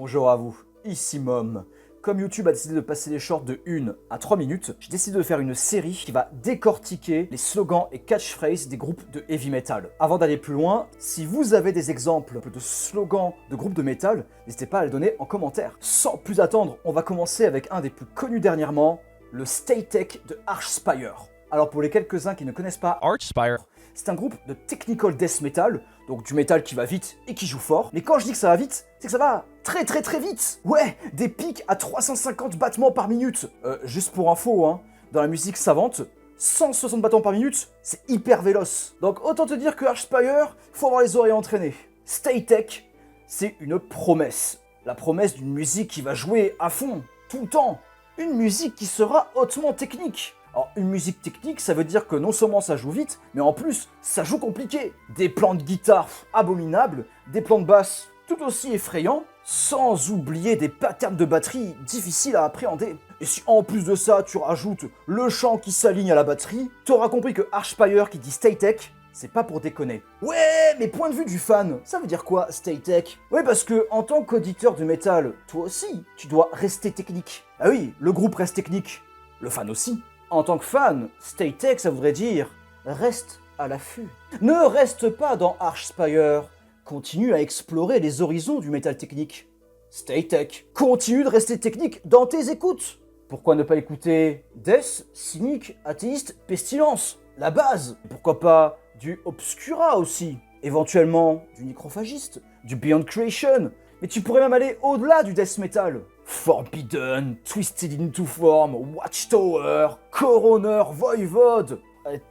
Bonjour à vous, ici Mom. Comme YouTube a décidé de passer les shorts de 1 à 3 minutes, j'ai décidé de faire une série qui va décortiquer les slogans et catchphrases des groupes de heavy metal. Avant d'aller plus loin, si vous avez des exemples de slogans de groupes de metal, n'hésitez pas à les donner en commentaire. Sans plus attendre, on va commencer avec un des plus connus dernièrement, le Stay Tech de Archspire. Alors pour les quelques-uns qui ne connaissent pas Archspire, c'est un groupe de technical death metal, donc du métal qui va vite et qui joue fort. Mais quand je dis que ça va vite, c'est que ça va très vite. Ouais, des pics à 350 battements par minute. Juste pour info, hein, dans la musique savante, 160 battements par minute, c'est hyper véloce. Donc autant te dire que Archspire, faut avoir les oreilles entraînées. Stay Tech, c'est une promesse. La promesse d'une musique qui va jouer à fond, tout le temps. Une musique qui sera hautement technique. Alors, une musique technique, ça veut dire que non seulement ça joue vite, mais en plus, ça joue compliqué. Des plans de guitare abominables, des plans de basse tout aussi effrayants, sans oublier des patterns de batterie difficiles à appréhender. Et si en plus de ça, tu rajoutes le chant qui s'aligne à la batterie, t'auras compris que Archspire qui dit Stay Tech, c'est pas pour déconner. Ouais, mais point de vue du fan, ça veut dire quoi, Stay Tech? Ouais, parce que en tant qu'auditeur de métal, toi aussi, tu dois rester technique. Ah oui, le groupe reste technique, le fan aussi. En tant que fan, Stay Tech, ça voudrait dire reste à l'affût. Ne reste pas dans Archspire. Continue à explorer les horizons du métal technique. Stay Tech. Continue de rester technique dans tes écoutes. Pourquoi ne pas écouter Death, Cynic, Athéiste, Pestilence, la base. Et pourquoi pas du Obscura aussi. Éventuellement du Nécrophagiste, du Beyond Creation. Mais tu pourrais même aller au-delà du death metal. Forbidden, Twisted into Form, Watchtower, Coroner, Voivode,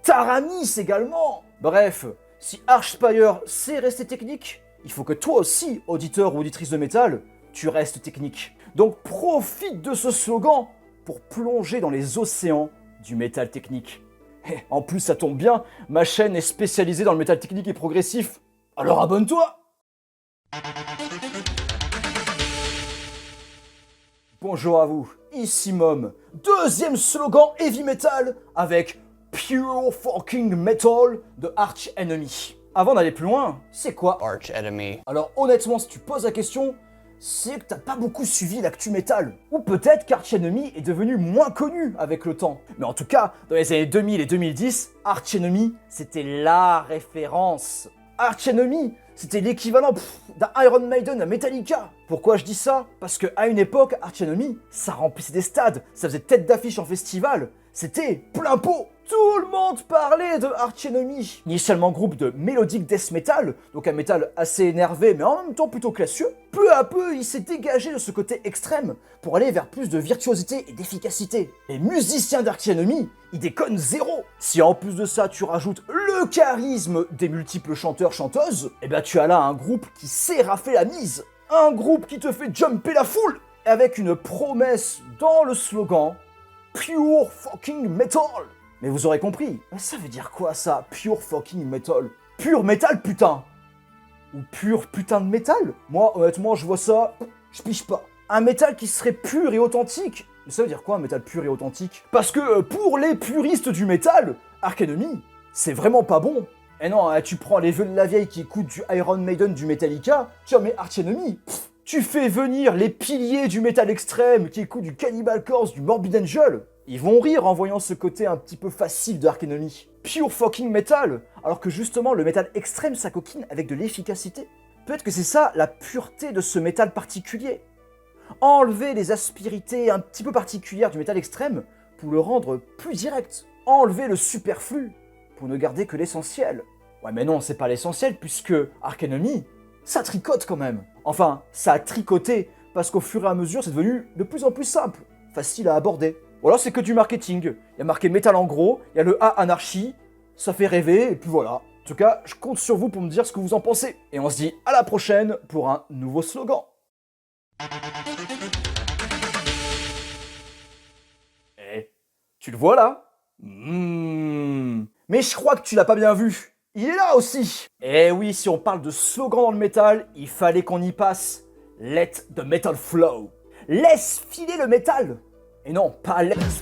Taranis également. Bref, si Archspire sait rester technique, il faut que toi aussi, auditeur ou auditrice de métal, tu restes technique. Donc profite de ce slogan pour plonger dans les océans du métal technique. Et en plus, ça tombe bien, ma chaîne est spécialisée dans le métal technique et progressif. Alors abonne-toi! Bonjour à vous, ici Mom. Deuxième slogan heavy metal avec Pure Fucking Metal de Arch Enemy. Avant d'aller plus loin, c'est quoi Arch Enemy? Alors honnêtement, si tu poses la question, c'est que t'as pas beaucoup suivi l'actu metal. Ou peut-être qu'Arch Enemy est devenu moins connu avec le temps. Mais en tout cas, dans les années 2000 et 2010, Arch Enemy, c'était la référence. Arch Enemy, c'était l'équivalent d'un Iron Maiden à Metallica. Pourquoi je dis ça? Parce qu'à une époque, Arch Enemy, ça remplissait des stades, ça faisait tête d'affiche en festival, c'était plein pot. Tout le monde parlait de Arch Enemy. Initialement groupe de melodic death metal, donc un métal assez énervé mais en même temps plutôt classieux, peu à peu il s'est dégagé de ce côté extrême pour aller vers plus de virtuosité et d'efficacité. Les musiciens d'Arch Enemy, ils déconnent zéro. Si en plus de ça tu rajoutes le charisme des multiples chanteurs-chanteuses, eh ben tu as là un groupe qui sait rafler la mise. Un groupe qui te fait jumper la foule, avec une promesse dans le slogan Pure Fucking Metal. Mais vous aurez compris, ça veut dire quoi ça, Pure Fucking Metal? Pure métal putain? Ou pur putain de métal? Moi honnêtement je vois ça, je pige pas. Un métal qui serait pur et authentique? Mais ça veut dire quoi un métal pur et authentique? Parce que pour les puristes du métal, Arch Enemy, c'est vraiment pas bon. Et non, tu prends les vieux de la vieille qui écoutent du Iron Maiden, du Metallica, tu vois mais Arch Enemy, tu fais venir les piliers du métal extrême qui écoutent du Cannibal Corpse, du Morbid Angel. Ils vont rire en voyant ce côté un petit peu facile de Arch Enemy. Pure fucking metal, alors que justement le métal extrême s'acoquine avec de l'efficacité. Peut-être que c'est ça la pureté de ce métal particulier. Enlever les aspérités un petit peu particulières du métal extrême pour le rendre plus direct. Enlever le superflu pour ne garder que l'essentiel. Ouais mais non, c'est pas l'essentiel puisque Arch Enemy, ça tricote quand même. Enfin, ça a tricoté parce qu'au fur et à mesure c'est devenu de plus en plus simple, facile à aborder. Ou alors c'est que du marketing, il y a marqué métal en gros, il y a le A anarchie, ça fait rêver, et puis voilà. En tout cas, je compte sur vous pour me dire ce que vous en pensez. Et on se dit à la prochaine pour un nouveau slogan. Eh, tu le vois là? Mais je crois que tu l'as pas bien vu. Il est là aussi. Eh oui, si on parle de slogan dans le métal, il fallait qu'on y passe. Let the metal flow. Laisse filer le métal. Et non, pas laisse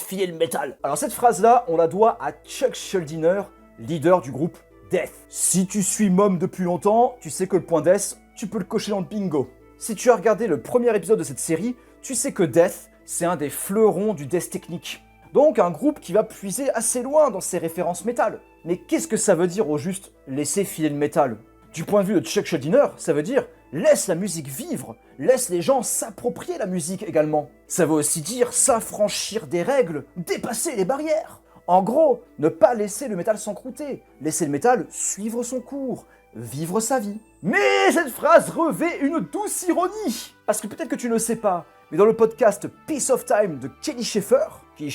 filer le métal. Alors cette phrase-là, on la doit à Chuck Schuldiner, leader du groupe Death. Si tu suis Mom depuis longtemps, tu sais que le point Death, tu peux le cocher dans le bingo. Si tu as regardé le premier épisode de cette série, tu sais que Death, c'est un des fleurons du death technique. Donc un groupe qui va puiser assez loin dans ses références métal. Mais qu'est-ce que ça veut dire au juste laisser filer le métal? Du point de vue de Chuck Schuldiner, ça veut dire laisse la musique vivre, laisse les gens s'approprier la musique également. Ça veut aussi dire s'affranchir des règles, dépasser les barrières. En gros, ne pas laisser le métal s'encrouter, laisser le métal suivre son cours, vivre sa vie. Mais cette phrase revêt une douce ironie, parce que peut-être que tu ne le sais pas, mais dans le podcast Piece of Time de Kelly Schaeffer qui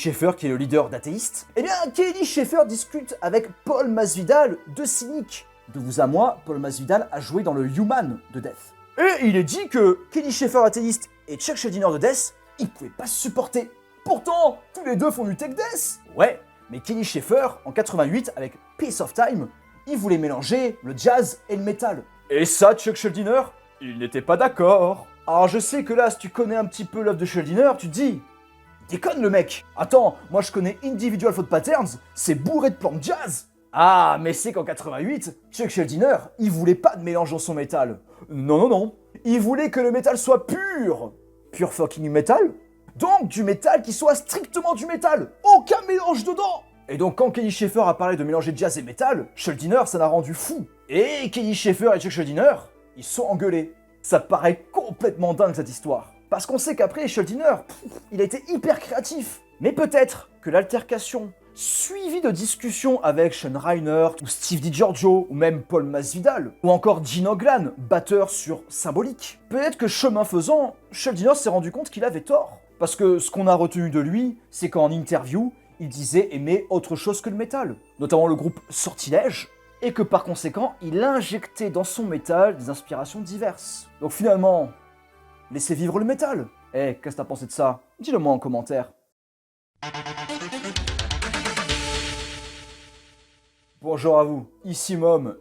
est le leader d'Athéiste, eh bien Kelly Schaeffer discute avec Paul Masvidal de Cynic. De vous à moi, Paul Masvidal a joué dans le Human de Death. Et il est dit que Kelly Schaeffer Athéiste et Chuck Schuldiner de Death, ils pouvaient pas se supporter. Pourtant, tous les deux font du tech death. Ouais, mais Kelly Schaeffer, en 88, avec Piece of Time, il voulait mélanger le jazz et le métal. Et ça, Chuck Schuldiner, il n'était pas d'accord. Alors je sais que là, si tu connais un petit peu l'œuvre de Schuldiner, tu te dis... Déconne le mec. Attends, moi je connais Individual Thought Patterns, c'est bourré de plans de jazz. Ah, mais c'est qu'en 88, Chuck Schuldiner, il voulait pas de mélange dans son métal. Non. Il voulait que le métal soit pur. Pur fucking metal. Donc du métal qui soit strictement du métal. Aucun mélange dedans. Et donc quand Kelly Schaeffer a parlé de mélanger jazz et métal, Schuldiner, ça l'a rendu fou. Et Kelly Schaeffer et Chuck Schuldiner, ils se sont engueulés. Ça paraît complètement dingue cette histoire. Parce qu'on sait qu'après, Schuldiner, il a été hyper créatif. Mais peut-être que l'altercation, suivie de discussions avec Sean Reiner, ou Steve DiGiorgio, ou même Paul Masvidal, ou encore Gene Oglan, batteur sur Symbolique, peut-être que chemin faisant, Schuldiner s'est rendu compte qu'il avait tort. Parce que ce qu'on a retenu de lui, c'est qu'en interview, il disait aimer autre chose que le métal, notamment le groupe Sortilège, et que par conséquent, il injectait dans son métal des inspirations diverses. Donc finalement, laissez vivre le métal. Qu'est-ce que t'as pensé de ça? Dis-le moi en commentaire. Bonjour à vous, ici Mom.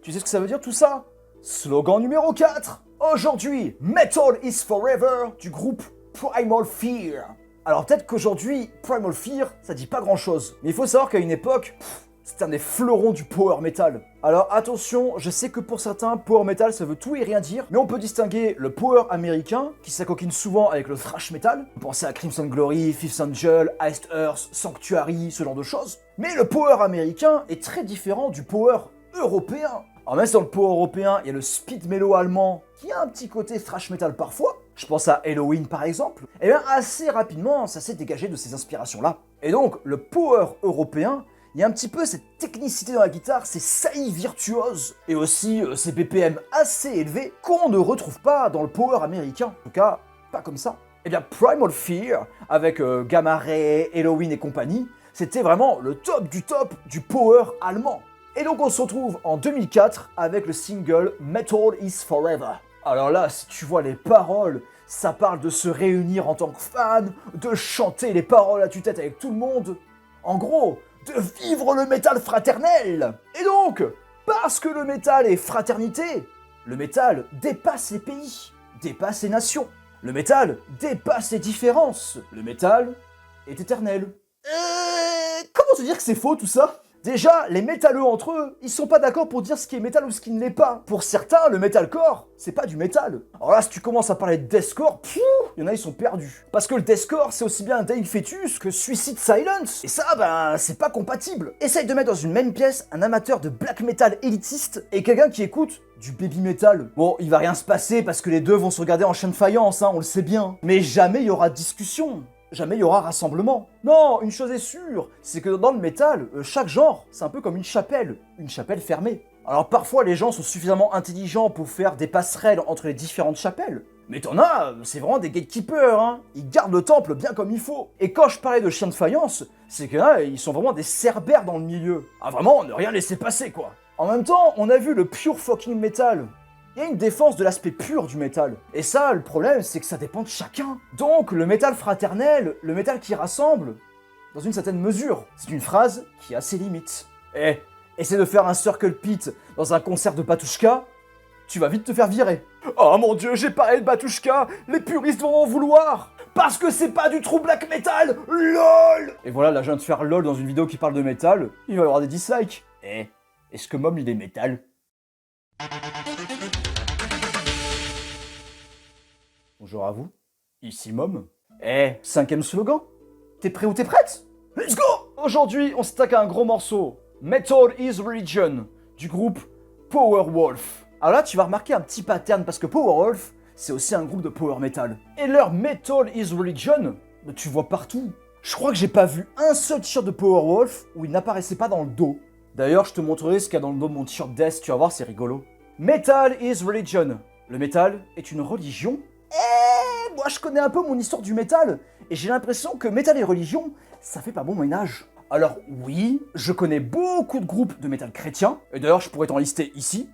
Tu sais ce que ça veut dire tout ça? Slogan numéro 4. Aujourd'hui, Metal is Forever du groupe Primal Fear. Alors peut-être qu'aujourd'hui, Primal Fear, ça dit pas grand-chose. Mais il faut savoir qu'à une époque, c'était un des fleurons du power metal. Alors attention, je sais que pour certains, power metal ça veut tout et rien dire, mais on peut distinguer le power américain, qui s'acoquine souvent avec le thrash metal. Pensez à Crimson Glory, Fifth Angel, Iced Earth, Sanctuary, ce genre de choses. Mais le power américain est très différent du power européen. Alors même si dans le power européen, il y a le speed mellow allemand, qui a un petit côté thrash metal parfois, je pense à Halloween par exemple, et bien assez rapidement, ça s'est dégagé de ces inspirations-là. Et donc, le power européen, il y a un petit peu cette technicité dans la guitare, ces saillies virtuoses, et aussi ces BPM assez élevés qu'on ne retrouve pas dans le power américain. En tout cas, pas comme ça. Et bien Primal Fear, avec Gamma Ray, Halloween et compagnie, c'était vraiment le top du power allemand. Et donc on se retrouve en 2004 avec le single Metal is Forever. Alors là, si tu vois les paroles, ça parle de se réunir en tant que fan, de chanter les paroles à tue-tête avec tout le monde. En gros, de vivre le métal fraternel. Et donc, parce que le métal est fraternité, le métal dépasse les pays, dépasse les nations. Le métal dépasse les différences. Le métal est éternel. Comment te dire que c'est faux tout ça? Déjà, les métalleux entre eux, ils sont pas d'accord pour dire ce qui est métal ou ce qui ne l'est pas. Pour certains, le metalcore, c'est pas du métal. Alors là, si tu commences à parler de deathcore, il y en a, ils sont perdus. Parce que le deathcore, c'est aussi bien Dying Fetus que Suicide Silence. Et ça, c'est pas compatible. Essaye de mettre dans une même pièce un amateur de black metal élitiste et quelqu'un qui écoute du baby metal. Bon, il va rien se passer parce que les deux vont se regarder en chaîne de faïence, on le sait bien. Mais jamais il y aura discussion. Jamais il y aura rassemblement. Non, une chose est sûre, c'est que dans le métal, chaque genre, c'est un peu comme une chapelle fermée. Alors parfois les gens sont suffisamment intelligents pour faire des passerelles entre les différentes chapelles, mais t'en as, c'est vraiment des gatekeepers, ils gardent le temple bien comme il faut. Et quand je parlais de chiens de faïence, c'est que là, ils sont vraiment des cerbères dans le milieu. Ah vraiment, ne rien laisser passer quoi. En même temps, on a vu le pure fucking metal. Il y a une défense de l'aspect pur du métal. Et ça, le problème, c'est que ça dépend de chacun. Donc, le métal fraternel, le métal qui rassemble, dans une certaine mesure, c'est une phrase qui a ses limites. Essaie de faire un circle pit dans un concert de Batushka, tu vas vite te faire virer. Oh mon dieu, j'ai parlé de Batushka, les puristes vont en vouloir parce que c'est pas du true black metal, LOL. Et voilà, là je viens de faire LOL dans une vidéo qui parle de métal, il va y avoir des dislikes. Est-ce que Mom il est métal? Bonjour à vous. Ici Mom. Eh, 5e slogan. T'es prêt ou t'es prête? Let's go! Aujourd'hui, on s'attaque à un gros morceau. Metal is Religion, du groupe Powerwolf. Alors là, tu vas remarquer un petit pattern parce que Powerwolf, c'est aussi un groupe de power metal. Et leur Metal is Religion, tu vois partout. Je crois que j'ai pas vu un seul t-shirt de Powerwolf où il n'apparaissait pas dans le dos. D'ailleurs, je te montrerai ce qu'il y a dans le dos de mon t-shirt Death, tu vas voir, c'est rigolo. Metal is Religion. Le métal est une religion. Moi je connais un peu mon histoire du métal, et j'ai l'impression que métal et religion, ça fait pas bon ménage. Alors oui, je connais beaucoup de groupes de métal chrétiens, et d'ailleurs je pourrais t'en lister ici,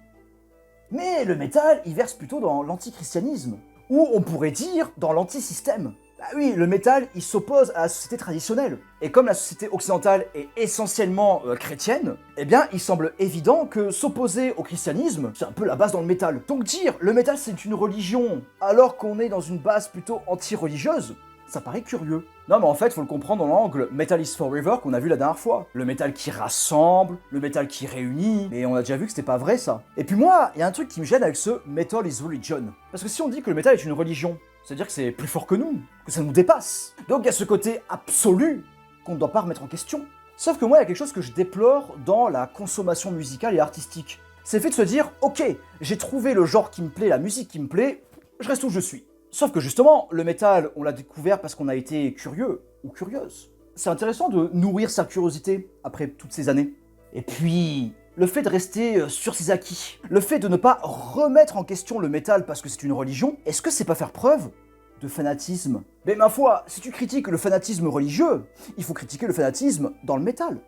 mais le métal, il verse plutôt dans l'antichristianisme, ou on pourrait dire dans l'antisystème. Bah oui, le métal, il s'oppose à la société traditionnelle, et comme la société occidentale est essentiellement chrétienne, eh bien il semble évident que s'opposer au christianisme, c'est un peu la base dans le métal. Donc dire le métal c'est une religion, alors qu'on est dans une base plutôt anti-religieuse, ça paraît curieux. Non mais en fait, faut le comprendre dans l'angle Metal is Forever qu'on a vu la dernière fois. Le métal qui rassemble, le métal qui réunit, mais on a déjà vu que c'était pas vrai ça. Et puis moi, il y a un truc qui me gêne avec ce Metal is Religion. Parce que si on dit que le métal est une religion, c'est-à-dire que c'est plus fort que nous, que ça nous dépasse. Donc il y a ce côté absolu qu'on ne doit pas remettre en question. Sauf que moi, il y a quelque chose que je déplore dans la consommation musicale et artistique. C'est le fait de se dire, ok, j'ai trouvé le genre qui me plaît, la musique qui me plaît, je reste où je suis. Sauf que justement, le métal, on l'a découvert parce qu'on a été curieux ou curieuse. C'est intéressant de nourrir sa curiosité après toutes ces années. Et puis, le fait de rester sur ses acquis, le fait de ne pas remettre en question le métal parce que c'est une religion, est-ce que c'est pas faire preuve de fanatisme? Mais ma foi, si tu critiques le fanatisme religieux, il faut critiquer le fanatisme dans le métal.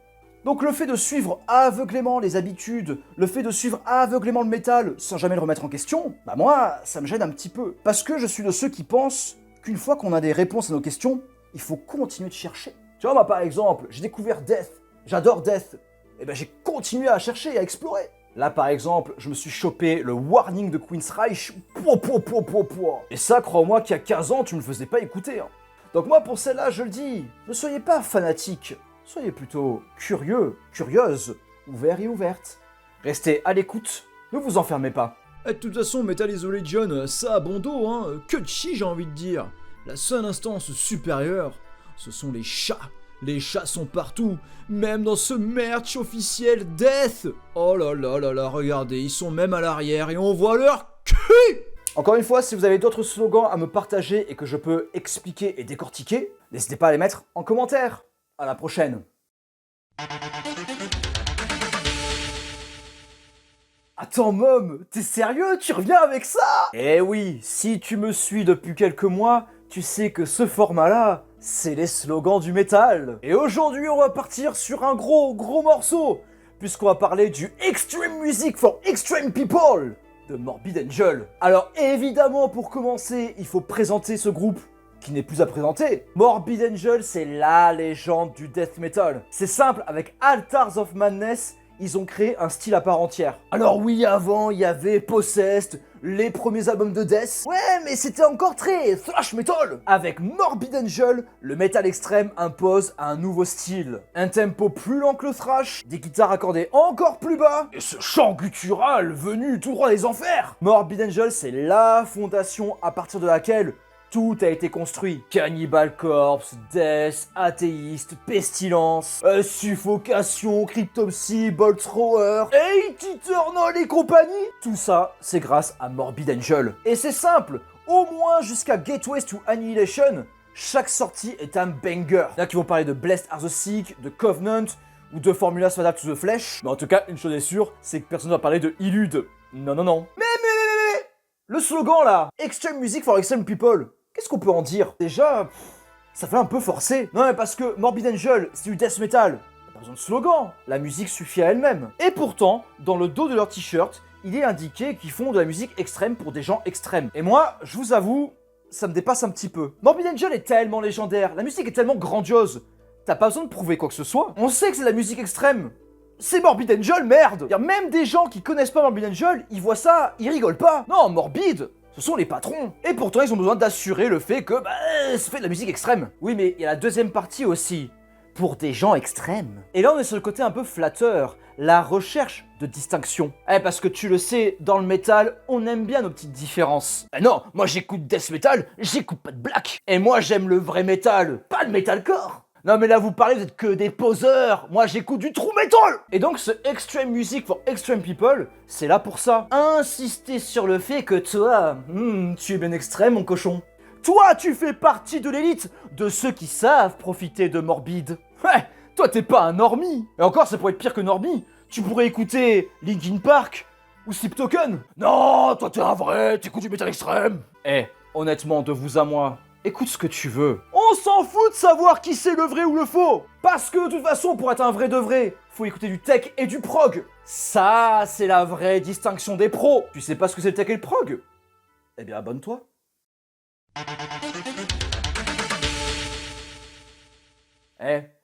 Donc le fait de suivre aveuglément les habitudes, le fait de suivre aveuglément le métal sans jamais le remettre en question, bah moi, ça me gêne un petit peu. Parce que je suis de ceux qui pensent qu'une fois qu'on a des réponses à nos questions, il faut continuer de chercher. Tu vois, moi par exemple, j'ai découvert Death, j'adore Death, et ben j'ai continué à chercher et à explorer. Là par exemple, je me suis chopé le Warning de Queensryche, et ça, crois-moi qu'il y a 15 ans, tu me le faisais pas écouter. Hein. Donc moi pour celle-là, je le dis, ne soyez pas fanatiques. Soyez plutôt curieux, curieuse, ouverts et ouvertes. Restez à l'écoute, ne vous enfermez pas. De toute façon, Metal is Religion, ça a bon dos, hein, que de chi j'ai envie de dire. La seule instance supérieure, ce sont les chats. Les chats sont partout, même dans ce merch officiel Death. Oh là là là là, regardez, ils sont même à l'arrière et on voit leur cul. Encore une fois, si vous avez d'autres slogans à me partager et que je peux expliquer et décortiquer, n'hésitez pas à les mettre en commentaire. À la prochaine. Attends, Mom, t'es sérieux? Tu reviens avec ça? Eh oui, si tu me suis depuis quelques mois, tu sais que ce format-là, c'est les slogans du métal. Et aujourd'hui, on va partir sur un gros morceau, puisqu'on va parler du Extreme Music for Extreme People de Morbid Angel. Alors évidemment, pour commencer, il faut présenter ce groupe qui n'est plus à présenter. Morbid Angel, c'est la légende du death metal. C'est simple, avec Altars of Madness, ils ont créé un style à part entière. Alors oui, avant, il y avait Possessed, les premiers albums de Death. Ouais, mais c'était encore très thrash metal. Avec Morbid Angel, le metal extrême impose un nouveau style. Un tempo plus lent que le thrash, des guitares accordées encore plus bas, et ce chant guttural venu tout droit des enfers. Morbid Angel, c'est la fondation à partir de laquelle tout a été construit. Cannibal Corpse, Death, Athéiste, Pestilence, Suffocation, Cryptopsy, Bolt Thrower, Hate Eternal et compagnie. Tout ça, c'est grâce à Morbid Angel. Et c'est simple, au moins jusqu'à Gateways to Annihilation, chaque sortie est un banger. Il y en a qui vont parler de Blessed Are the Sick, de Covenant, ou de Formulas Fatal to the Flesh. Mais en tout cas, une chose est sûre, c'est que personne ne va parler de Illude. Non, non, non. Mais le slogan là, Extreme Music for Extreme People, qu'est-ce qu'on peut en dire? Déjà, ça fait un peu forcé. Non mais parce que Morbid Angel, c'est du death metal. Pas besoin de slogan, la musique suffit à elle-même. Et pourtant, dans le dos de leur t-shirt, il est indiqué qu'ils font de la musique extrême pour des gens extrêmes. Et moi, je vous avoue, ça me dépasse un petit peu. Morbid Angel est tellement légendaire, la musique est tellement grandiose. T'as pas besoin de prouver quoi que ce soit. On sait que c'est de la musique extrême. C'est Morbid Angel, merde! Même des gens qui connaissent pas Morbid Angel, ils voient ça, ils rigolent pas. Non, Morbid, ce sont les patrons. Et pourtant, ils ont besoin d'assurer le fait que, ça fait de la musique extrême. Oui, mais il y a la deuxième partie aussi. pour des gens extrêmes. Et là on est sur le côté un peu flatteur, la recherche de distinction. Parce que tu le sais, dans le métal, on aime bien nos petites différences. Non, moi j'écoute death metal, j'écoute pas de black. Et moi j'aime le vrai métal, pas le metalcore. Non mais là vous parlez, vous êtes que des poseurs. Moi j'écoute du true metal. Et donc ce Extreme Music for Extreme People, c'est là pour ça. Insister sur le fait que toi, tu es bien extrême mon cochon. Toi tu fais partie de l'élite, de ceux qui savent profiter de Morbid. Ouais, toi t'es pas un normie. Et encore ça pourrait être pire que normie. Tu pourrais écouter Linkin Park ou Sleep Token. Non, toi t'es un vrai, t'écoutes du métal extrême. Honnêtement, de vous à moi, écoute ce que tu veux. On s'en fout de savoir qui c'est le vrai ou le faux. Parce que de toute façon, pour être un vrai de vrai, faut écouter du tech et du prog. Ça, c'est la vraie distinction des pros. Tu sais pas ce que c'est le tech et le prog? Eh bien, abonne-toi.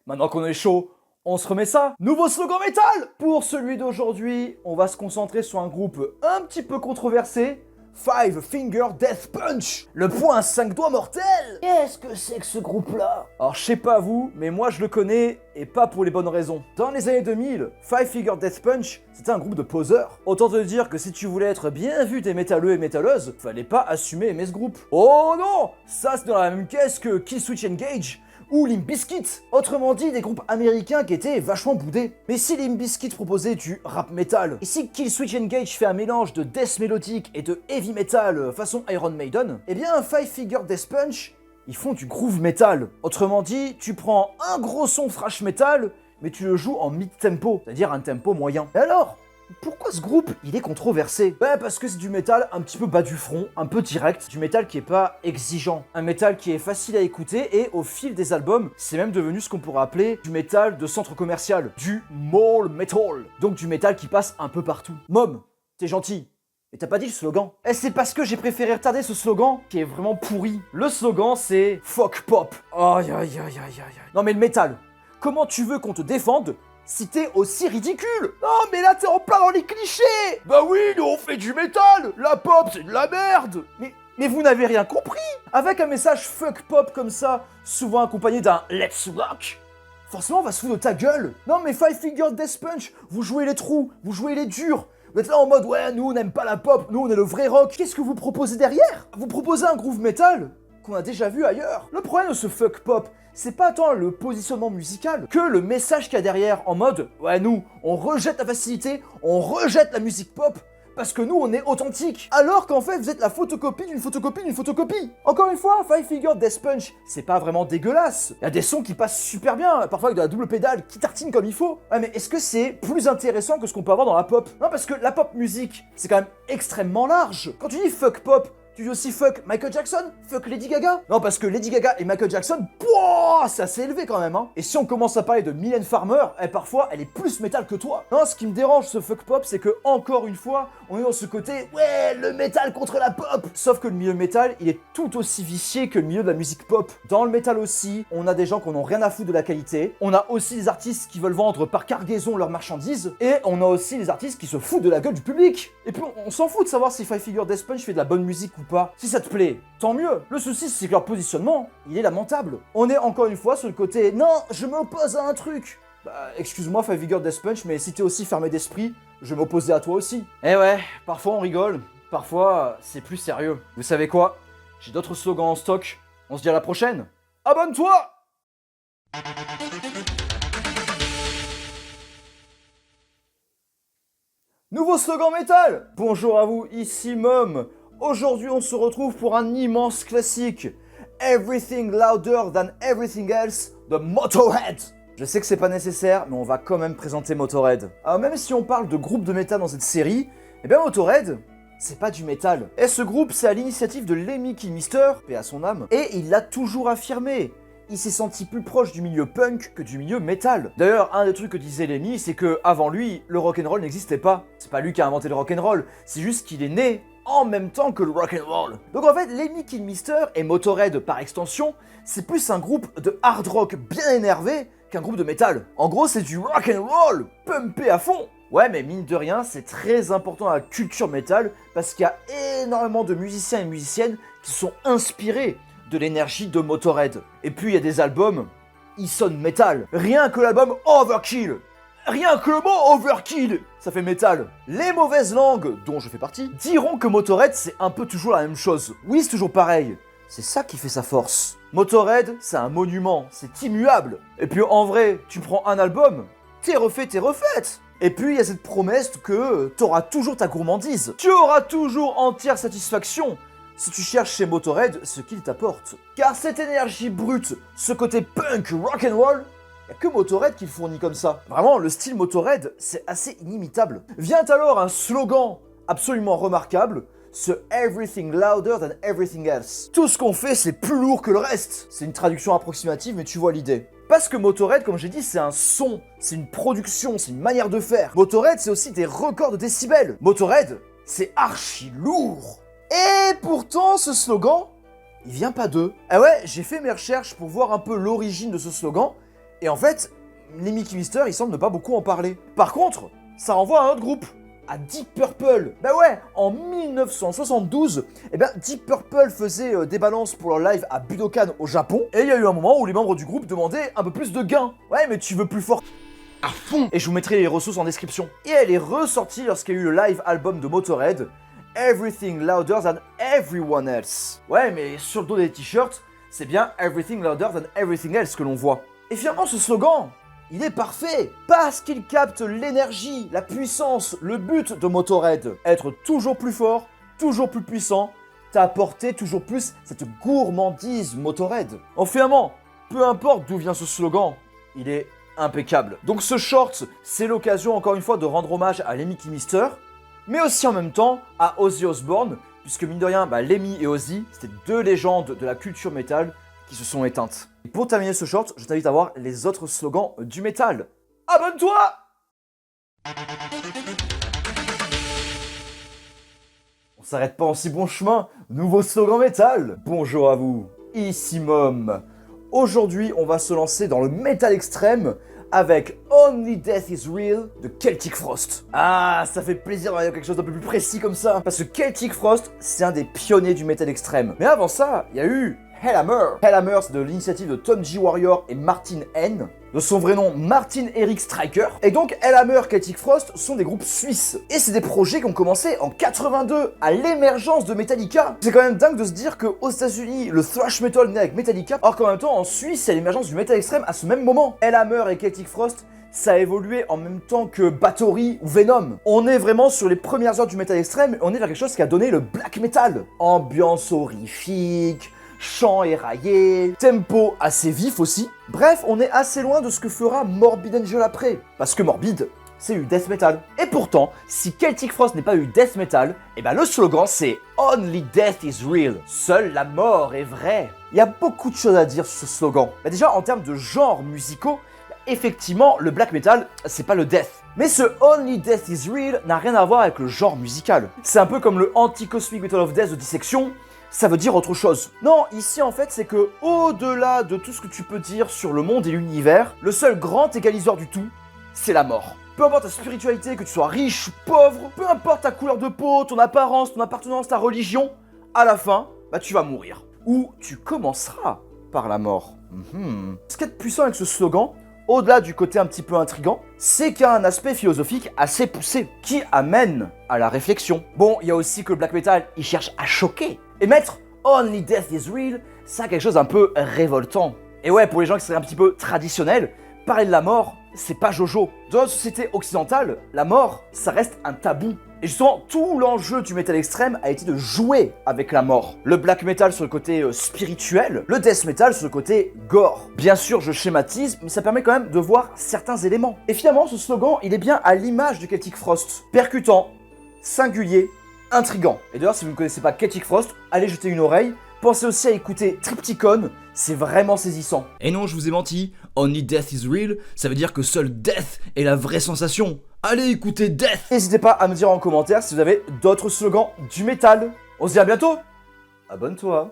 Maintenant qu'on est chaud, on se remet ça. Nouveau slogan métal. Pour celui d'aujourd'hui, on va se concentrer sur un groupe un petit peu controversé. Five Finger Death Punch, le point 5 doigts mortel. Qu'est-ce que c'est que ce groupe-là? Alors je sais pas vous, mais moi je le connais et pas pour les bonnes raisons. Dans les années 2000, Five Finger Death Punch, c'était un groupe de poseurs. Autant te dire que si tu voulais être bien vu des métalleux et métalleuses, fallait pas assumer aimer ce groupe. Oh non, ça c'est dans la même caisse que Killswitch Engage ou Limp Bizkit, autrement dit des groupes américains qui étaient vachement boudés. Mais si Limp Bizkit proposait du rap metal, et si Killswitch Engage fait un mélange de death mélodique et de heavy metal façon Iron Maiden, eh bien Five Finger Death Punch, ils font du groove metal. Autrement dit, tu prends un gros son thrash metal, mais tu le joues en mid-tempo, c'est-à-dire un tempo moyen. Et alors, pourquoi ce groupe, il est controversé? Parce que c'est du métal un petit peu bas du front, un peu direct, du métal qui est pas exigeant, un métal qui est facile à écouter et au fil des albums, c'est même devenu ce qu'on pourrait appeler du métal de centre commercial, du mall metal, donc du métal qui passe un peu partout. Mom, t'es gentil, mais t'as pas dit le slogan. C'est parce que j'ai préféré retarder ce slogan qui est vraiment pourri. Le slogan c'est fuck pop. Aïe aïe aïe aïe aïe aïe. Non mais le métal, comment tu veux qu'on te défende si t'es aussi ridicule? Non mais là t'es en plein dans les clichés. Bah oui, nous on fait du métal. La pop c'est de la merde. Mais vous n'avez rien compris. Avec un message fuck pop comme ça, souvent accompagné d'un let's rock, forcément on va se foutre de ta gueule. Non mais Five Finger Death Punch, vous jouez les trous, vous jouez les durs. Vous êtes là en mode ouais, nous on n'aime pas la pop, nous on est le vrai rock. Qu'est-ce que vous proposez derrière? Vous proposez un groove metal qu'on a déjà vu ailleurs. Le problème de ce fuck pop, c'est pas tant le positionnement musical que le message qu'il y a derrière, en mode ouais, nous on rejette la facilité, on rejette la musique pop parce que nous on est authentique, alors qu'en fait vous êtes la photocopie d'une photocopie d'une photocopie. Encore une fois, Five Finger Death Punch, c'est pas vraiment dégueulasse. Il y a des sons qui passent super bien, parfois avec de la double pédale qui tartine comme il faut. Ouais, mais est-ce que c'est plus intéressant que ce qu'on peut avoir dans la pop? Non, parce que la pop musique, c'est quand même extrêmement large. Quand tu dis fuck pop, tu dis aussi fuck Michael Jackson? Fuck Lady Gaga? Non, parce que Lady Gaga et Michael Jackson, pouah, c'est assez élevé quand même, hein. Et si on commence à parler de Mylène Farmer, parfois, elle est plus métal que toi. Non, ce qui me dérange, ce fuck pop, c'est que, encore une fois, on est dans ce côté, ouais, le métal contre la pop. Sauf que le milieu métal, il est tout aussi vicié que le milieu de la musique pop. Dans le métal aussi, on a des gens qui n'ont rien à foutre de la qualité. On a aussi des artistes qui veulent vendre par cargaison leurs marchandises. Et on a aussi des artistes qui se foutent de la gueule du public. Et puis, on s'en fout de savoir si Five Finger Death Punch fait de la bonne musique ou pas. Si ça te plaît, tant mieux. Le souci, c'est que leur positionnement, il est lamentable. On est encore une fois sur le côté, non, je m'oppose à un truc. Excuse-moi, Five Finger Death Punch, mais si t'es aussi fermé d'esprit, je m'opposais à toi aussi. Eh ouais, parfois on rigole, parfois c'est plus sérieux. Vous savez quoi? J'ai d'autres slogans en stock. On se dit à la prochaine. Abonne-toi! Nouveau slogan métal! Bonjour à vous, ici Mom. Aujourd'hui, on se retrouve pour un immense classique. Everything Louder Than Everything Else de Motorhead. Je sais que c'est pas nécessaire, mais on va quand même présenter Motorhead. Alors même si on parle de groupe de métal dans cette série, eh bien Motorhead, c'est pas du métal. Et ce groupe, c'est à l'initiative de Lemmy Kilmister, paix à son âme, et il l'a toujours affirmé. Il s'est senti plus proche du milieu punk que du milieu métal. D'ailleurs, un des trucs que disait Lemmy, c'est que avant lui, le rock'n'roll n'existait pas. C'est pas lui qui a inventé le rock'n'roll, c'est juste qu'il est né en même temps que le rock'n'roll. Donc en fait, Lemmy Kilmister et Motorhead par extension, c'est plus un groupe de hard rock bien énervé qu'un groupe de métal. En gros, c'est du rock'n'roll pumpé à fond. Ouais, mais mine de rien, c'est très important à la culture métal parce qu'il y a énormément de musiciens et musiciennes qui sont inspirés de l'énergie de Motorhead. Et puis il y a des albums il sonne métal. Rien que l'album Overkill. Rien que le mot Overkill, ça fait métal. Les mauvaises langues, dont je fais partie, diront que Motörhead c'est un peu toujours la même chose. Oui, c'est toujours pareil. C'est ça qui fait sa force. Motörhead, c'est un monument, c'est immuable. Et puis en vrai, tu prends un album, t'es refait, t'es refaite. Et puis il y a cette promesse que t'auras toujours ta gourmandise. Tu auras toujours entière satisfaction si tu cherches chez Motörhead ce qu'il t'apporte. Car cette énergie brute, ce côté punk rock'n'roll, y a que Motörhead qui le fournit comme ça. Vraiment, le style Motörhead, c'est assez inimitable. Vient alors un slogan absolument remarquable, ce Everything Louder Than Everything Else. Tout ce qu'on fait, c'est plus lourd que le reste. C'est une traduction approximative, mais tu vois l'idée. Parce que Motörhead, comme j'ai dit, c'est un son, c'est une production, c'est une manière de faire. Motörhead, c'est aussi des records de décibels. Motörhead, c'est archi lourd. Et pourtant, ce slogan, il vient pas d'eux. Ah ouais, j'ai fait mes recherches pour voir un peu l'origine de ce slogan, et en fait, les Mickey Mister, ils semblent ne pas beaucoup en parler. Par contre, ça renvoie à un autre groupe, à Deep Purple. Bah ouais, en 1972, Deep Purple faisait des balances pour leur live à Budokan au Japon, et il y a eu un moment où les membres du groupe demandaient un peu plus de gains. Ouais, mais tu veux plus fort à fond. Et je vous mettrai les ressources en description. Et elle est ressortie lorsqu'il y a eu le live album de Motörhead, Everything Louder Than Everyone Else. Ouais, mais sur le dos des t-shirts, c'est bien Everything Louder Than Everything Else que l'on voit. Et finalement, ce slogan, il est parfait, parce qu'il capte l'énergie, la puissance, le but de Motörhead. Être toujours plus fort, toujours plus puissant, t'apporter toujours plus cette gourmandise Motörhead. En finalement, peu importe d'où vient ce slogan, il est impeccable. Donc ce short, c'est l'occasion encore une fois de rendre hommage à Lemmy Kilmister, mais aussi en même temps à Ozzy Osbourne, puisque mine de rien, Lemmy et Ozzy, c'était deux légendes de la culture métal qui se sont éteintes. Et pour terminer ce short, je t'invite à voir les autres slogans du métal. Abonne-toi! On s'arrête pas en si bon chemin, nouveau slogan métal. Bonjour à vous, ici Mom. Aujourd'hui, on va se lancer dans le métal extrême avec Only Death Is Real de Celtic Frost. Ah, ça fait plaisir d'avoir quelque chose d'un peu plus précis comme ça, parce que Celtic Frost, c'est un des pionniers du métal extrême. Mais avant ça, il y a eu Hellhammer. Hellhammer, c'est de l'initiative de Tom G. Warrior et Martin N. De son vrai nom, Martin Eric Striker. Et donc, Hellhammer, Celtic Frost sont des groupes suisses. Et c'est des projets qui ont commencé en 82, à l'émergence de Metallica. C'est quand même dingue de se dire qu'aux États-Unis, le thrash metal naît avec Metallica, alors qu'en même temps, en Suisse, c'est l'émergence du métal extrême à ce même moment. Hellhammer et Celtic Frost, ça a évolué en même temps que Bathory ou Venom. On est vraiment sur les premières heures du métal extrême, et on est vers quelque chose qui a donné le black metal. Ambiance horrifique, chant éraillé, tempo assez vif aussi. Bref, on est assez loin de ce que fera Morbid Angel après. Parce que Morbid, c'est du death metal. Et pourtant, si Celtic Frost n'est pas du death metal, le slogan c'est Only Death is Real. Seule la mort est vraie. Il y a beaucoup de choses à dire sur ce slogan. Déjà, en termes de genres musicaux, effectivement, le black metal, c'est pas le death. Mais ce Only Death is Real n'a rien à voir avec le genre musical. C'est un peu comme le Anti-Cosmic Metal of Death de Dissection, ça veut dire autre chose. Non, ici en fait c'est que au-delà de tout ce que tu peux dire sur le monde et l'univers, le seul grand égaliseur du tout, c'est la mort. Peu importe ta spiritualité, que tu sois riche ou pauvre, peu importe ta couleur de peau, ton apparence, ton appartenance, ta religion, à la fin, tu vas mourir. Ou tu commenceras par la mort. Ce qui est puissant avec ce slogan, au-delà du côté un petit peu intriguant, c'est qu'il y a un aspect philosophique assez poussé, qui amène à la réflexion. Bon, il y a aussi que le black metal, il cherche à choquer. Et mettre Only Death is Real, ça a quelque chose d'un peu révoltant. Et ouais, pour les gens qui seraient un petit peu traditionnels, parler de la mort, c'est pas Jojo. Dans notre société occidentale, la mort, ça reste un tabou. Et justement, tout l'enjeu du métal extrême a été de jouer avec la mort. Le black metal sur le côté spirituel, le death metal sur le côté gore. Bien sûr, je schématise, mais ça permet quand même de voir certains éléments. Et finalement, ce slogan, il est bien à l'image de Celtic Frost. Percutant, singulier, intriguant. Et d'ailleurs, si vous ne connaissez pas Celtic Frost, allez jeter une oreille. Pensez aussi à écouter Triptychon, c'est vraiment saisissant. Et non, je vous ai menti, Only Death is Real, ça veut dire que seul Death est la vraie sensation. Allez écoutez Death. N'hésitez pas à me dire en commentaire si vous avez d'autres slogans du métal. On se dit à bientôt. Abonne-toi.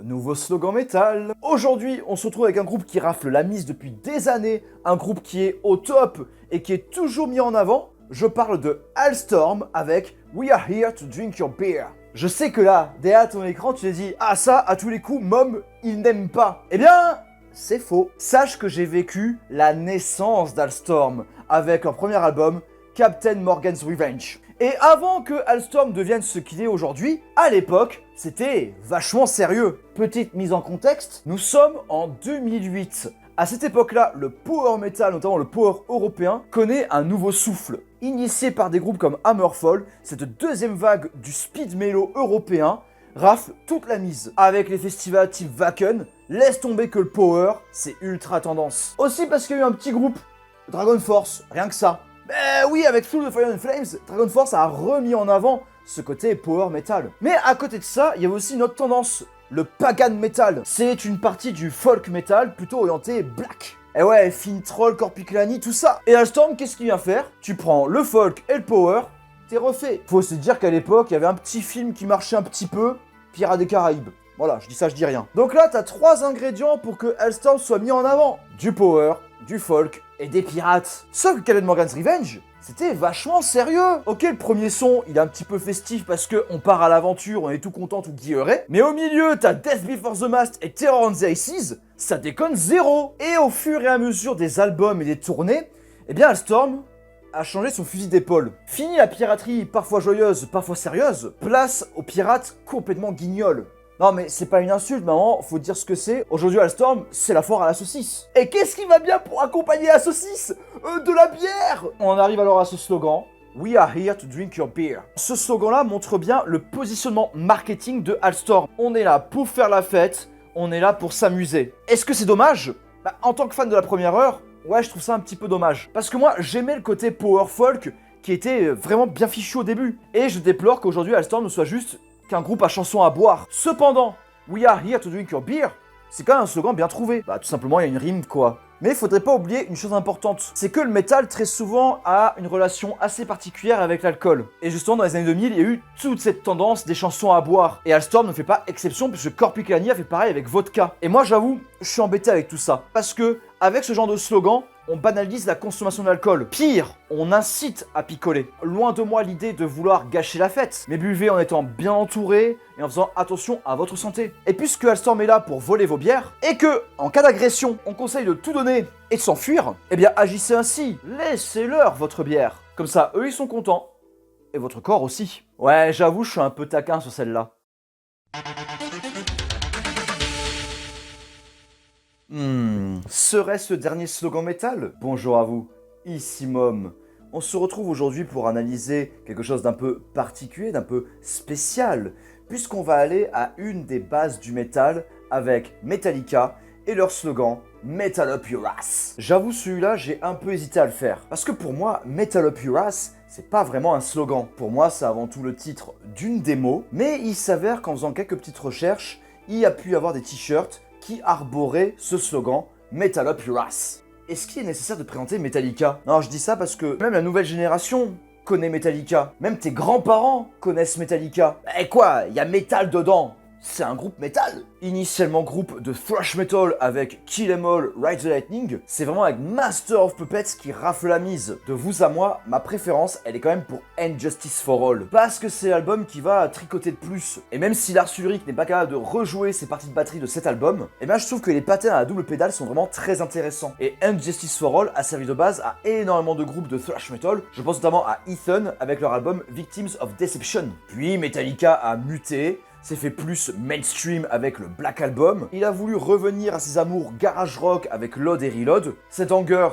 Nouveau slogan métal. Aujourd'hui, on se retrouve avec un groupe qui rafle la mise depuis des années, un groupe qui est au top et qui est toujours mis en avant. Je parle de Halestorm avec We Are Here to Drink Your Beer. Je sais que là, derrière ton écran, tu t'es dit « Ah ça, à tous les coups, Mom, il n'aime pas ». Eh bien, c'est faux. Sache que j'ai vécu la naissance d'Halestorm avec leur premier album, Captain Morgan's Revenge. Et avant que Halestorm devienne ce qu'il est aujourd'hui, à l'époque, c'était vachement sérieux. Petite mise en contexte, nous sommes en 2008. À cette époque-là, le power metal, notamment le power européen, connaît un nouveau souffle. Initié par des groupes comme Hammerfall, cette deuxième vague du speed mellow européen rafle toute la mise. Avec les festivals type Wacken, laisse tomber que le power, c'est ultra tendance. Aussi parce qu'il y a eu un petit groupe, Dragon Force, rien que ça. Mais oui, avec Through the Fire and Flames, Dragon Force a remis en avant ce côté power metal. Mais à côté de ça, il y a aussi une autre tendance, le pagan metal. C'est une partie du folk metal plutôt orienté black. Et ouais, Fintroll, Corpiclani, tout ça. Et Halestorm, qu'est-ce qu'il vient faire? Tu prends le folk et le power, t'es refait. Faut se dire qu'à l'époque, il y avait un petit film qui marchait un petit peu, Pirates des Caraïbes. Voilà, je dis ça, je dis rien. Donc là, t'as 3 ingrédients pour que Halestorm soit mis en avant. Du power, du folk et des pirates. Sauf que Captain Morgan's Revenge, c'était vachement sérieux. Ok, le premier son, il est un petit peu festif parce qu'on part à l'aventure, on est tout content, tout guilleré. Mais au milieu, t'as Death Before the Mast et Terror on the Ices, ça déconne zéro. Et au fur et à mesure des albums et des tournées, eh bien Halestorm a changé son fusil d'épaule. Fini la piraterie parfois joyeuse, parfois sérieuse, place aux pirates complètement guignols. Non mais c'est pas une insulte, maman, faut dire ce que c'est. Aujourd'hui Halestorm, c'est la foire à la saucisse. Et qu'est-ce qui va bien pour accompagner la saucisse? De la bière. On arrive alors à ce slogan, We are here to drink your beer. Ce slogan-là montre bien le positionnement marketing de Halestorm. On est là pour faire la fête, on est là pour s'amuser. Est-ce que c'est dommage? Bah, en tant que fan de la première heure, ouais, je trouve ça un petit peu dommage. Parce que moi, j'aimais le côté power folk qui était vraiment bien fichu au début. Et je déplore qu'aujourd'hui Halestorm ne soit juste qu'un groupe à chansons à boire. Cependant, We are here to drink your beer, c'est quand même un slogan bien trouvé. Bah tout simplement, il y a une rime quoi. Mais il faudrait pas oublier une chose importante, c'est que le métal très souvent a une relation assez particulière avec l'alcool. Et justement dans les années 2000, il y a eu toute cette tendance des chansons à boire. Et Halestorm ne fait pas exception puisque Corpiclani a fait pareil avec Vodka. Et moi j'avoue, je suis embêté avec tout ça. Parce que avec ce genre de slogan, on banalise la consommation d'alcool. Pire, on incite à picoler. Loin de moi l'idée de vouloir gâcher la fête, mais buvez en étant bien entouré et en faisant attention à votre santé. Et puisque Halestorm est là pour voler vos bières, et que, en cas d'agression, on conseille de tout donner et de s'enfuir, eh bien agissez ainsi. Laissez-leur votre bière. Comme ça, eux ils sont contents. Et votre corps aussi. Ouais, j'avoue, je suis un peu taquin sur celle-là. Serait-ce le dernier slogan métal? Bonjour à vous, ici Mom. On se retrouve aujourd'hui pour analyser quelque chose d'un peu particulier, d'un peu spécial, puisqu'on va aller à une des bases du métal avec Metallica et leur slogan Metal Up Your Ass. J'avoue, celui-là, j'ai un peu hésité à le faire, parce que pour moi, Metal Up Your Ass, c'est pas vraiment un slogan. Pour moi, c'est avant tout le titre d'une démo, mais il s'avère qu'en faisant quelques petites recherches, il y a pu y avoir des t-shirts qui arborait ce slogan Metal Up Your Ass. Est-ce qu'il est nécessaire de présenter Metallica? Non, je dis ça parce que même la nouvelle génération connaît Metallica. Même tes grands-parents connaissent Metallica. Et quoi, il y a métal dedans. C'est un groupe métal. Initialement groupe de thrash metal avec Kill 'Em All, Ride the Lightning, c'est vraiment avec Master of Puppets qui rafle la mise. De vous à moi, ma préférence, elle est quand même pour And Justice for All. Parce que c'est l'album qui va tricoter de plus. Et même si Lars Ulrich n'est pas capable de rejouer ses parties de batterie de cet album, eh bien je trouve que les patterns à la double pédale sont vraiment très intéressants. Et And Justice for All a servi de base à énormément de groupes de thrash metal. Je pense notamment à Ethan avec leur album Victims of Deception. Puis Metallica a muté, s'est fait plus mainstream avec le Black Album. Il a voulu revenir à ses amours garage rock avec Load et Reload. Cet anger,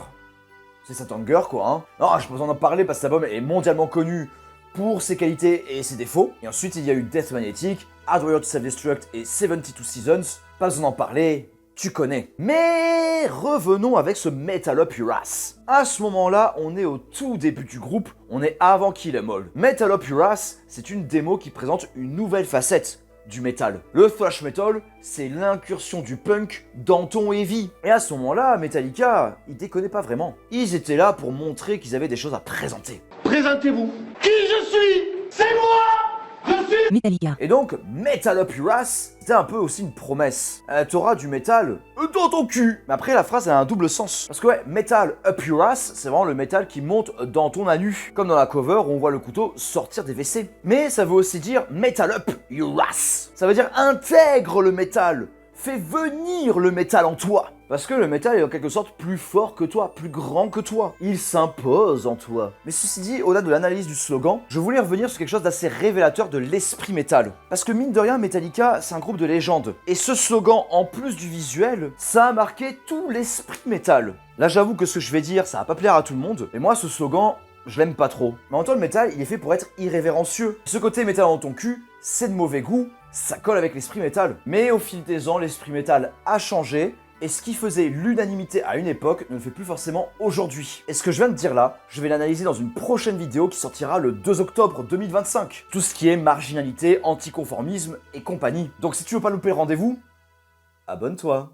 c'est cet anger quoi hein. Non, je peux pas en parler parce que cet album est mondialement connu pour ses qualités et ses défauts. Et ensuite il y a eu Death Magnetic, Hardwired to Self-Destruct et 72 Seasons. Pas besoin d'en parler, tu connais. Mais revenons avec ce Metal Up Your Ass. À ce moment-là, on est au tout début du groupe, on est avant Kill 'Em All. Metal Up Your Ass, c'est une démo qui présente une nouvelle facette du métal. Le thrash metal, c'est l'incursion du punk dans ton heavy. Et à ce moment-là, Metallica, ils déconnaient pas vraiment. Ils étaient là pour montrer qu'ils avaient des choses à présenter. Présentez-vous. Qui je suis? C'est moi. Je suis Metallica. Et donc, Metal Up Your Ass, c'était un peu aussi une promesse. T'auras du métal dans ton cul. Mais après, la phrase a un double sens. Parce que ouais, Metal Up Your Ass, c'est vraiment le métal qui monte dans ton anus. Comme dans la cover où on voit le couteau sortir des WC. Mais ça veut aussi dire Metal Up Your Ass. Ça veut dire intègre le métal. Fais venir le métal en toi. Parce que le métal est en quelque sorte plus fort que toi, plus grand que toi. Il s'impose en toi. Mais ceci dit, au-delà de l'analyse du slogan, je voulais revenir sur quelque chose d'assez révélateur de l'esprit métal. Parce que mine de rien, Metallica, c'est un groupe de légende. Et ce slogan, en plus du visuel, ça a marqué tout l'esprit métal. Là, j'avoue que ce que je vais dire, ça va pas plaire à tout le monde. Mais moi, ce slogan, je l'aime pas trop. Mais en même temps, le métal, il est fait pour être irrévérencieux. Ce côté métal dans ton cul, c'est de mauvais goût, ça colle avec l'esprit métal. Mais au fil des ans, l'esprit métal a changé, et ce qui faisait l'unanimité à une époque ne le fait plus forcément aujourd'hui. Et ce que je viens de dire là, je vais l'analyser dans une prochaine vidéo qui sortira le 2 octobre 2025. Tout ce qui est marginalité, anticonformisme et compagnie. Donc si tu veux pas louper le rendez-vous, abonne-toi.